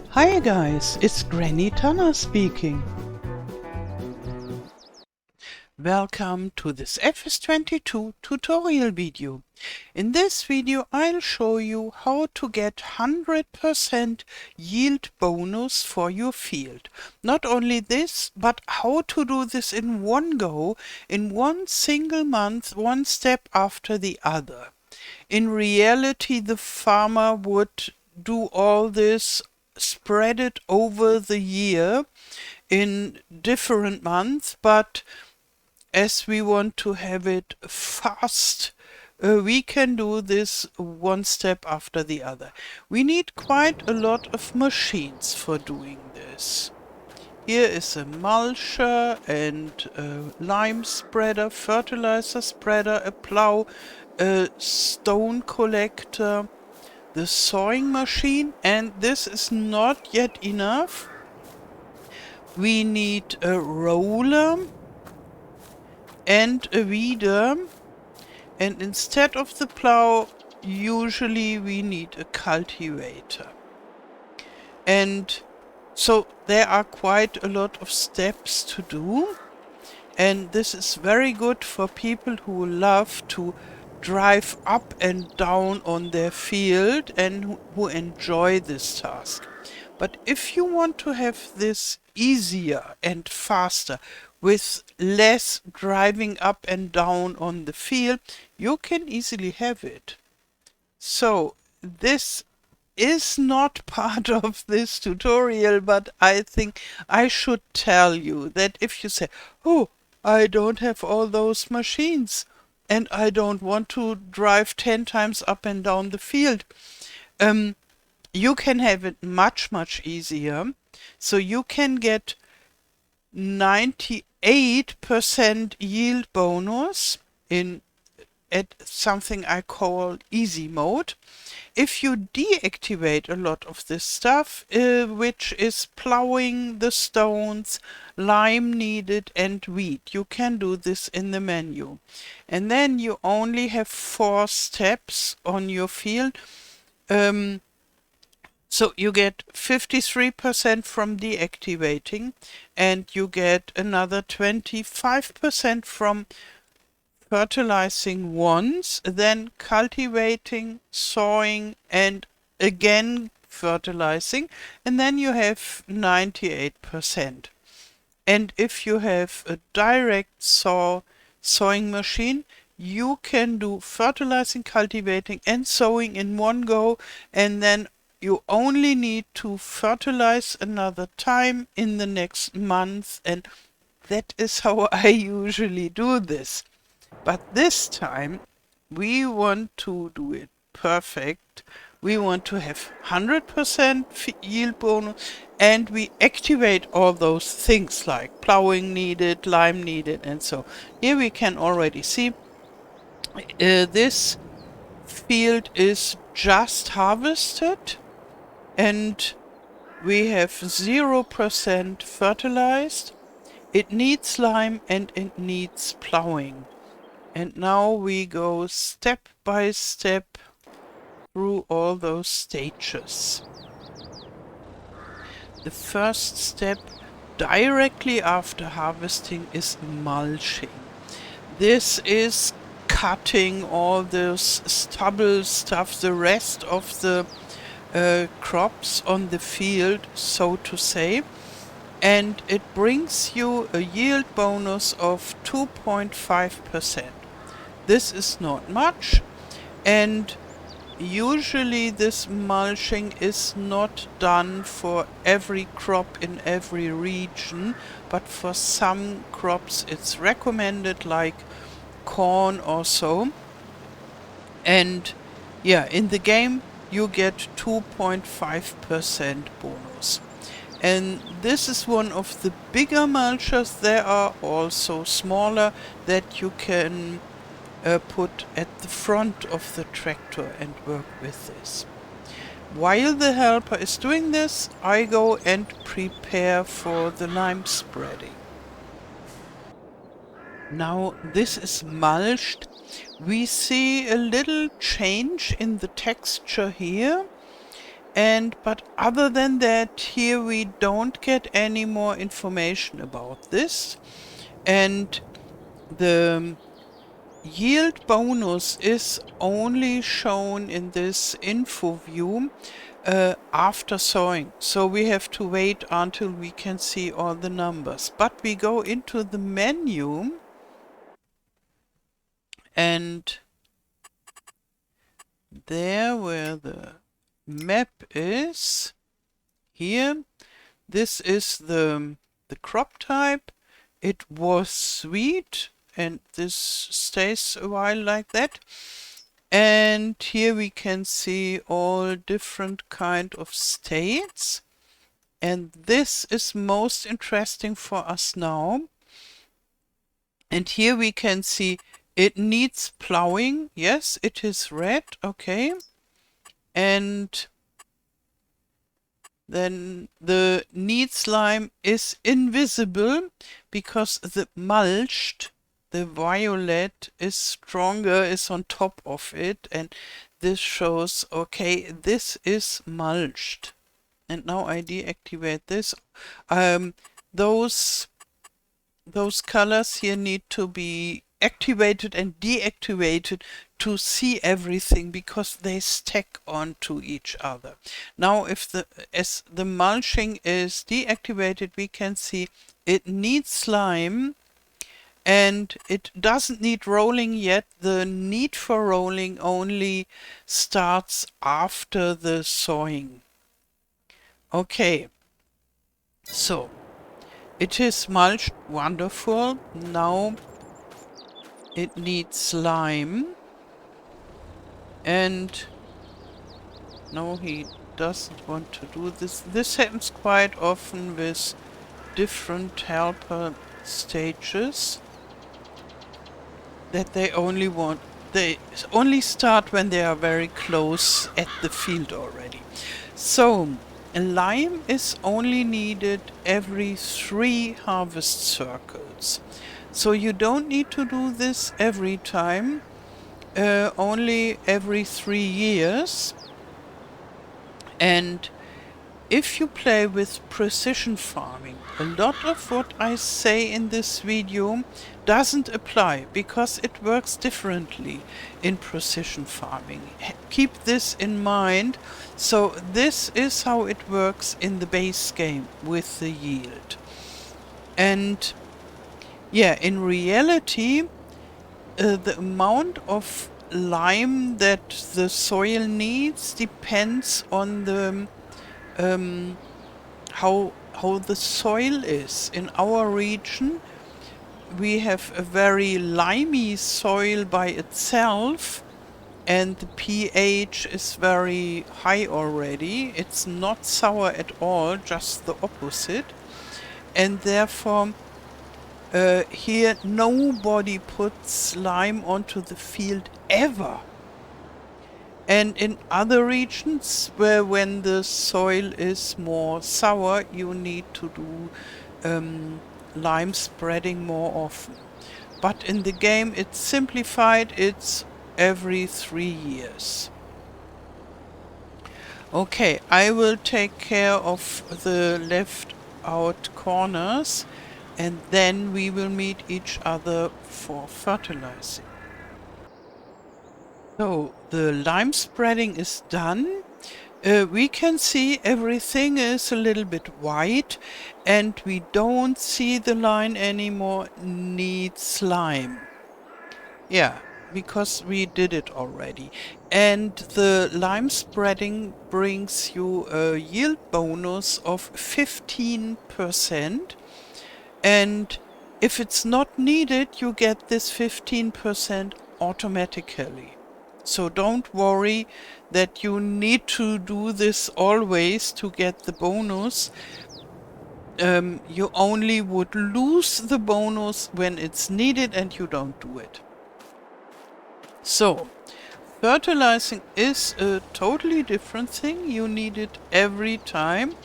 Hi guys, it's Granny Tanner speaking. Welcome to this FS22 tutorial video. In this video I'll show you how to get 100% yield bonus for your field. Not only this, but how to do this in one go, in one single month, one step after the other. In reality, the farmer would do all this, spread it over the year in different months, but as we want to have it fast, we can do this one step after the other. We need quite a lot of machines for doing this. Here is a mulcher and a lime spreader, fertilizer spreader, a plow, a stone collector, the sowing machine, and this is not yet enough. We need a roller and a weeder, and instead of the plow usually we need a cultivator. And so there are quite a lot of steps to do, and this is very good for people who love to drive up and down on their field and who enjoy this task. But if you want to have this easier and faster with less driving up and down on the field, you can easily have it. So this is not part of this tutorial, but I think I should tell you that if you say, oh, I don't have all those machines and I don't want to drive 10 times up and down the field, you can have it much easier. So you can get 98% yield bonus at something I call easy mode. If you deactivate a lot of this stuff, which is plowing the stones, lime needed and weed, you can do this in the menu. And then you only have 4 steps on your field. So you get 53% from deactivating, and you get another 25% from fertilizing once, then cultivating, sowing, and again fertilizing, and then you have 98%. And if you have a direct sowing machine, you can do fertilizing, cultivating, and sowing in one go, and then you only need to fertilize another time in the next month, and that is how I usually do this. But this time we want to do it perfect. We want to have 100% yield bonus, and we activate all those things like plowing needed, lime needed, and so. Here we can already see this field is just harvested, and we have 0% fertilized. It needs lime and it needs plowing. And now we go step by step through all those stages. The first step directly after harvesting is mulching. This is cutting all this stubble stuff, the rest of the crops on the field, so to say, and it brings you a yield bonus of 2.5%. This is not much, and usually this mulching is not done for every crop in every region, but for some crops it's recommended, like corn or so. And yeah, in the game you get 2.5% bonus. And this is one of the bigger mulchers. There are also smaller that you can put at the front of the tractor and work with this. While the helper is doing this, I go and prepare for the lime spreading. Now this is mulched. We see a little change in the texture here, but other than that, here we don't get any more information about this. And the yield bonus is only shown in this info view after sowing. So we have to wait until we can see all the numbers. But we go into the menu, and there where the map is, here, this is the crop type. It was wheat, and this stays a while like that. And here we can see all different kind of states. And this is most interesting for us now. And here we can see it needs plowing. Yes, it is red. Okay. And then the needs lime is invisible because the mulched, the violet, is stronger, is on top of it, and this shows, okay, this is mulched. And now I deactivate this. Those colors here need to be activated and deactivated to see everything, because they stack onto each other. Now as the mulching is deactivated, we can see it needs slime and it doesn't need rolling yet. The need for rolling only starts after the sowing. Okay, so it is mulched, wonderful. Now it needs slime. And no, he doesn't want to do this. This happens quite often with different helper stages, that they only start when they are very close at the field already. So a lime is only needed every 3 harvest circles. So you don't need to do this every time. Only every 3 years. And if you play with precision farming, a lot of what I say in this video doesn't apply, because it works differently in precision farming. Keep this in mind. So this is how it works in the base game with the yield. And yeah, in reality, the amount of lime that the soil needs depends on the how the soil is. In our region, we have a very limey soil by itself, and the pH is very high already. It's not sour at all, just the opposite. And therefore here nobody puts lime onto the field ever. And in other regions where when the soil is more sour, you need to do lime spreading more often. But in the game it's simplified, it's every 3 years. Okay, I will take care of the left out corners, and then we will meet each other for fertilizing. So the lime spreading is done. We can see everything is a little bit white, and we don't see the line anymore needs lime. Yeah, because we did it already. And the lime spreading brings you a yield bonus of 15%. And if it's not needed, you get this 15% automatically. So don't worry that you need to do this always to get the bonus. You only would lose the bonus when it's needed and you don't do it. So, fertilizing is a totally different thing. You need it every time,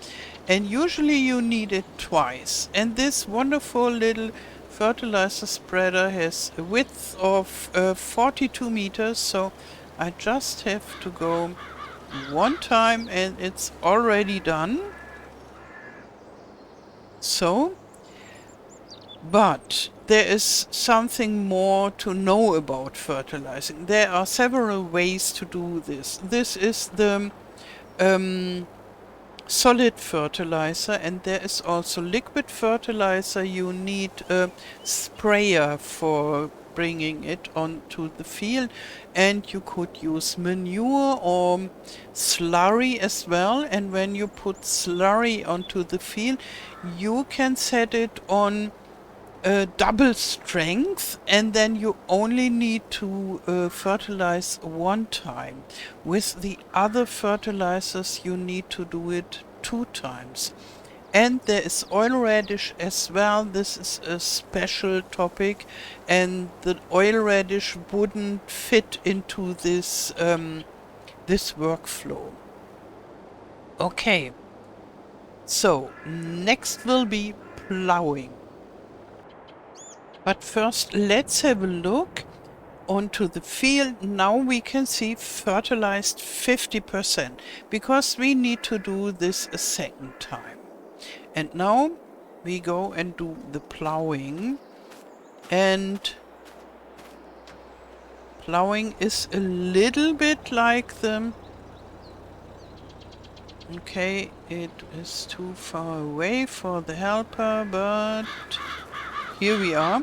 and usually you need it twice. And this wonderful little fertilizer spreader has a width of 42 meters, so I just have to go one time and it's already done. So, but there is something more to know about fertilizing. There are several ways to do this. This is the solid fertilizer, and there is also liquid fertilizer. You need a sprayer for bringing it onto the field, and you could use manure or slurry as well. And when you put slurry onto the field, you can set it on double strength, and then you only need to fertilize one time. With the other fertilizers, you need to do it 2 times. And there is oil radish as well. This is a special topic, and the oil radish wouldn't fit into this this workflow. Okay, so next will be plowing. But first, let's have a look onto the field. Now we can see fertilized 50% because we need to do this a second time. And now we go and do the plowing. And plowing is a little bit like the... Okay, it is too far away for the helper, but here we are.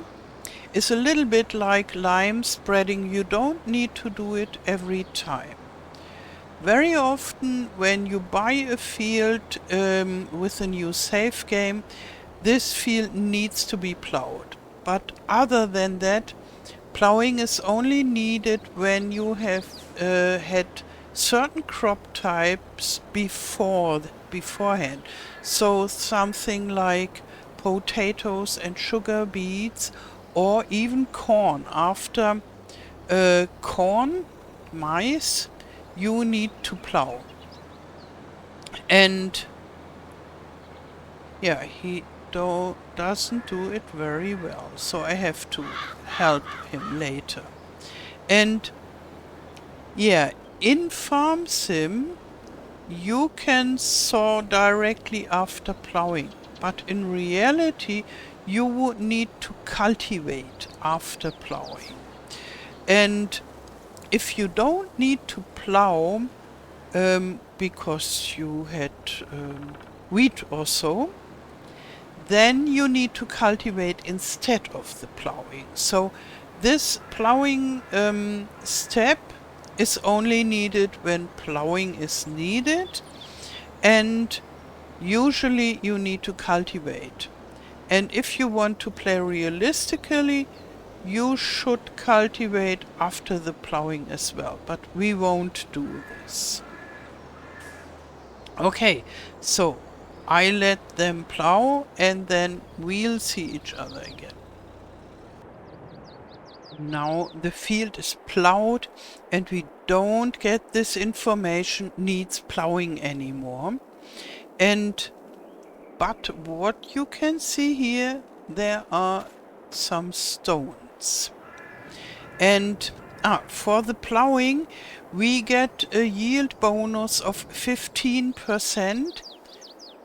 It's a little bit like lime spreading. You don't need to do it every time. Very often when you buy a field with a new save game, this field needs to be plowed. But other than that, plowing is only needed when you have had certain crop types beforehand. So something like potatoes and sugar beets, or even corn. After corn, maize, you need to plow. And yeah, he doesn't do it very well, so I have to help him later. And yeah, in Farm Sim, you can sow directly after plowing, but in reality, you would need to cultivate after plowing. And if you don't need to plow because you had wheat or so, then you need to cultivate instead of the plowing. So this plowing step is only needed when plowing is needed, and usually you need to cultivate. And if you want to play realistically, you should cultivate after the plowing as well, but we won't do this. Okay, so I let them plow and then we'll see each other again. Now the field is plowed and we don't get this information needs plowing anymore. But what you can see here, there are some stones. And for the plowing, we get a yield bonus of 15%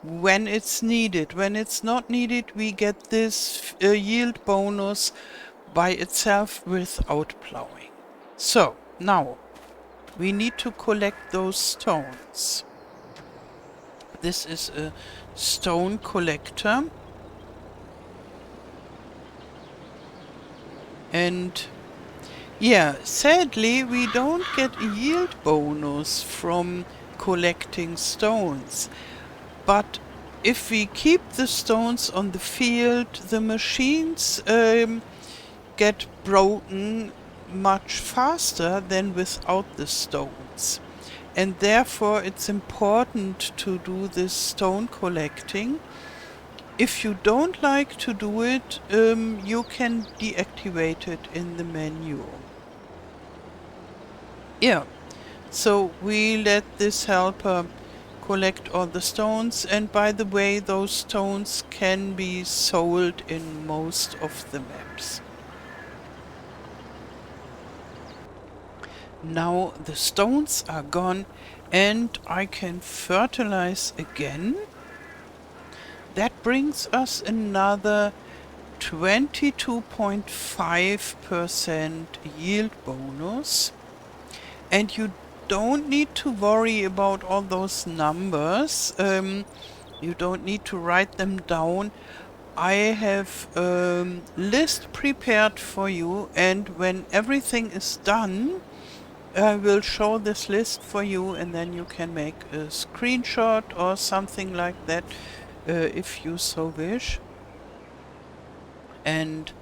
when it's needed. When it's not needed, we get this yield bonus by itself without plowing. So now we need to collect those stones. This is a stone collector, and yeah, sadly we don't get a yield bonus from collecting stones, but if we keep the stones on the field, the machines get broken much faster than without the stones. And therefore it's important to do this stone collecting. If you don't like to do it, you can deactivate it in the menu. Yeah, so we let this helper collect all the stones, and by the way, those stones can be sold in most of the maps. Now the stones are gone and I can fertilize again. That brings us another 22.5% yield bonus. And you don't need to worry about all those numbers. You don't need to write them down. I have a list prepared for you, and when everything is done, I will show this list for you, and then you can make a screenshot or something like that if you so wish. And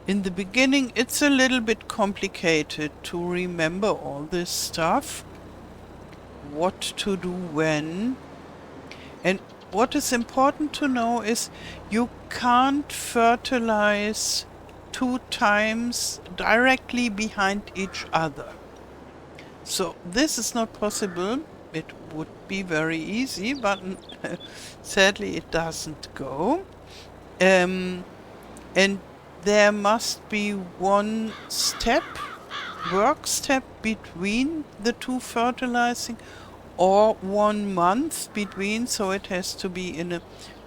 in the beginning, it's a little bit complicated to remember all this stuff, what to do when. And what is important to know is you can't fertilize 2 times directly behind each other. So this is not possible. It would be very easy, but sadly it doesn't go. And there must be one step, work step between the 2 fertilizing, or 1 month between, so it has to be in a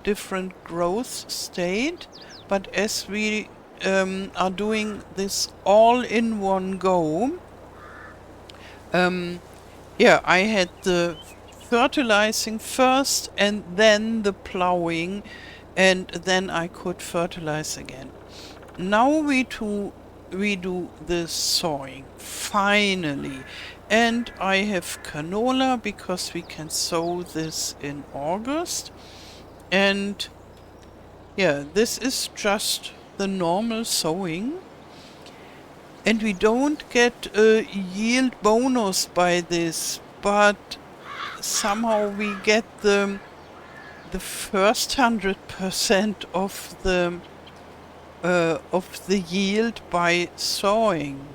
different growth state. But as we are doing this all in one go, yeah, I had the fertilizing first and then the plowing, and then I could fertilize again. Now we do the sowing, finally. And I have canola because we can sow this in August. And yeah, this is just the normal sowing. And we don't get a yield bonus by this, but somehow we get the first 100% of the yield by sowing,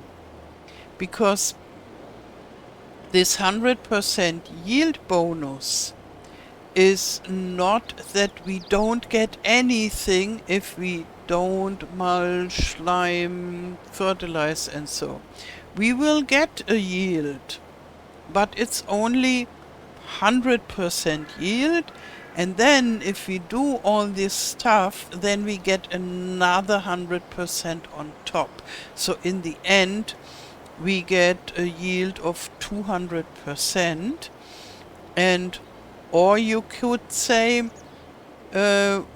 because this 100% yield bonus is not that we don't get anything if we don't mulch, lime, fertilize and so. We will get a yield, but it's only 100% yield, and then if we do all this stuff, then we get another 100% on top. So in the end, we get a yield of 200%. And or you could say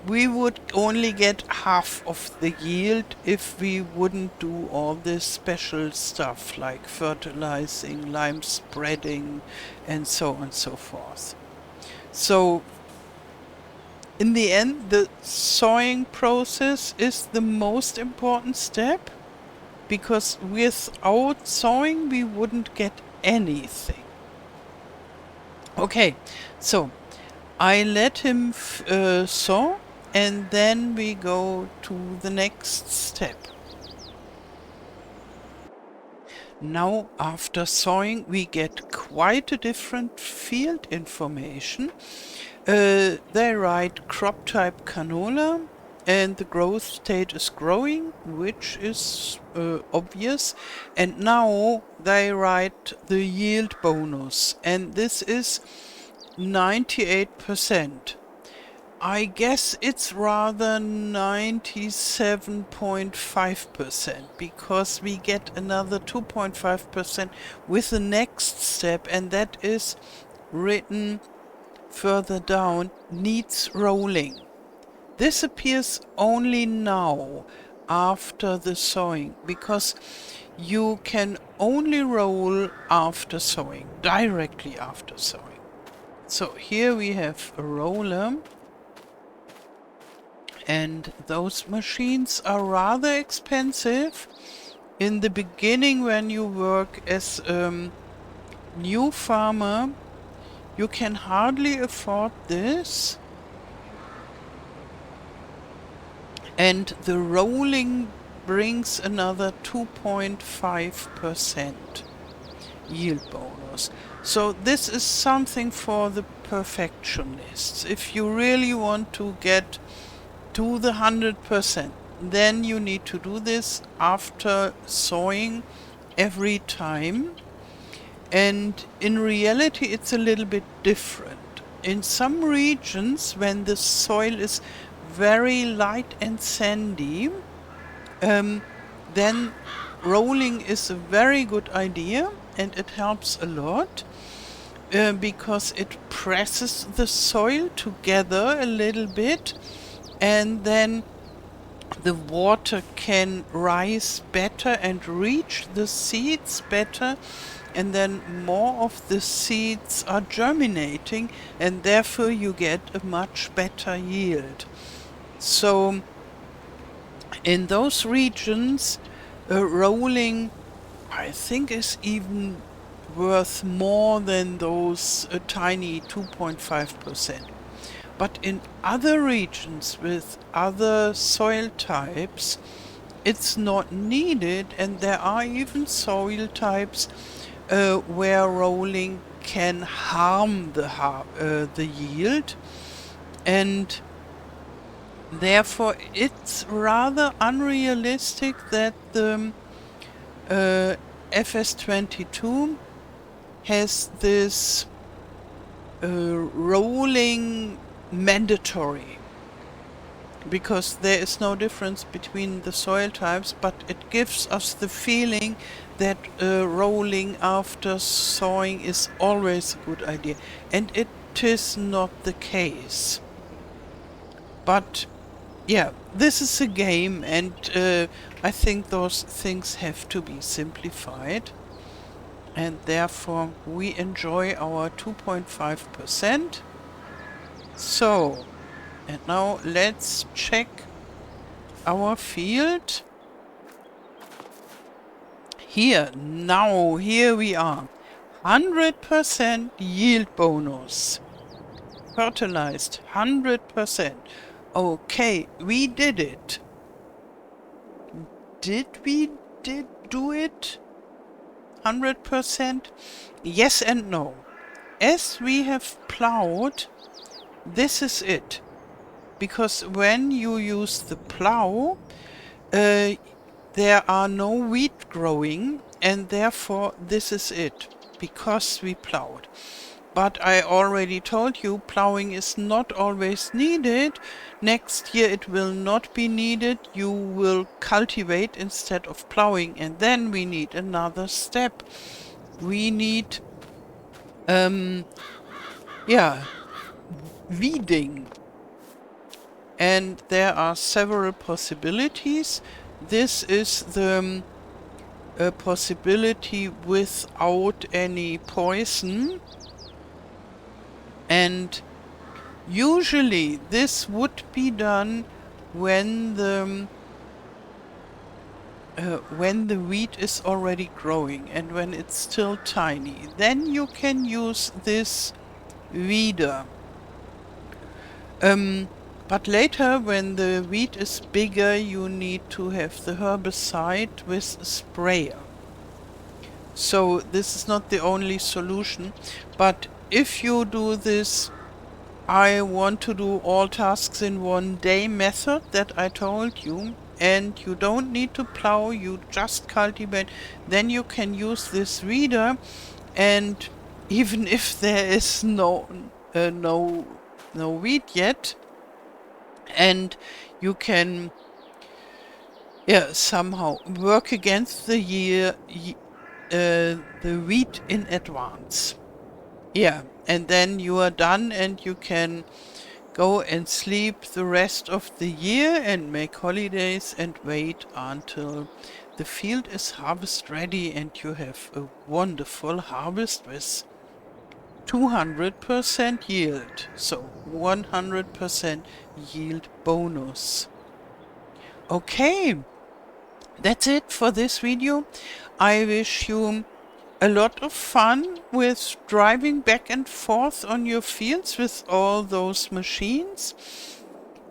we would only get half of the yield if we wouldn't do all this special stuff like fertilizing, lime spreading, and so on and so forth. So in the end, the sowing process is the most important step, because without sowing we wouldn't get anything. Okay, so I let him sow, and then we go to the next step. Now, after sowing, we get quite a different field information. They write crop type canola, and the growth state is growing, which is obvious. And now they write the yield bonus, and this is 98%. I guess it's rather 97.5%, because we get another 2.5% with the next step, and that is written further down, needs rolling. This appears only now after the sowing, because you can only roll after sowing, directly after sowing. So here we have a roller, and those machines are rather expensive. In the beginning, when you work as a new farmer, you can hardly afford this. And the rolling brings another 2.5% yield bonus. So this is something for the perfectionists. If you really want to get to the 100%, then you need to do this after sowing every time. And in reality, it's a little bit different. In some regions, when the soil is very light and sandy, then rolling is a very good idea, and it helps a lot because it presses the soil together a little bit, and then the water can rise better and reach the seeds better, and then more of the seeds are germinating, and therefore you get a much better yield. So in those regions, rolling, I think, is even worth more than those tiny 2.5%. But in other regions with other soil types, it's not needed, and there are even soil types where rolling can harm the yield, and therefore it's rather unrealistic that the FS22 has this rolling mandatory, because there is no difference between the soil types, but it gives us the feeling that rolling after sowing is always a good idea, and it is not the case. But yeah, this is a game, and I think those things have to be simplified, and therefore we enjoy our 2.5%. So, and now let's check our field. Here we are. 100% yield bonus. Fertilized 100%. Okay, we did it. Did we do it? 100%? Yes and no. As we have plowed, this is it. Because when you use the plow, there are no weed growing, and therefore this is it, because we plowed. But I already told you, plowing is not always needed. Next year it will not be needed. You will cultivate instead of plowing, and then we need another step. We need, weeding. And there are several possibilities. This is the possibility without any poison. And usually this would be done when the wheat is already growing and when it's still tiny. Then you can use this weeder. But later, when the wheat is bigger, you need to have the herbicide with a sprayer. So this is not the only solution, but if you do this I want to do all tasks in one day method that I told you, and you don't need to plow, you just cultivate, then you can use this weeder, and even if there is no wheat yet, and you can somehow work against the wheat in advance. Yeah, and then you are done, and you can go and sleep the rest of the year and make holidays and wait until the field is harvest ready, and you have a wonderful harvest with 200% yield. So 100% yield bonus. Okay, that's it for this video. I wish you a lot of fun with driving back and forth on your fields with all those machines,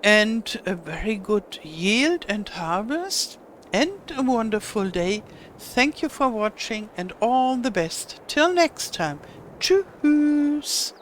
and a very good yield and harvest, and a wonderful day. Thank you for watching, and all the best. Till next time. Tschüss.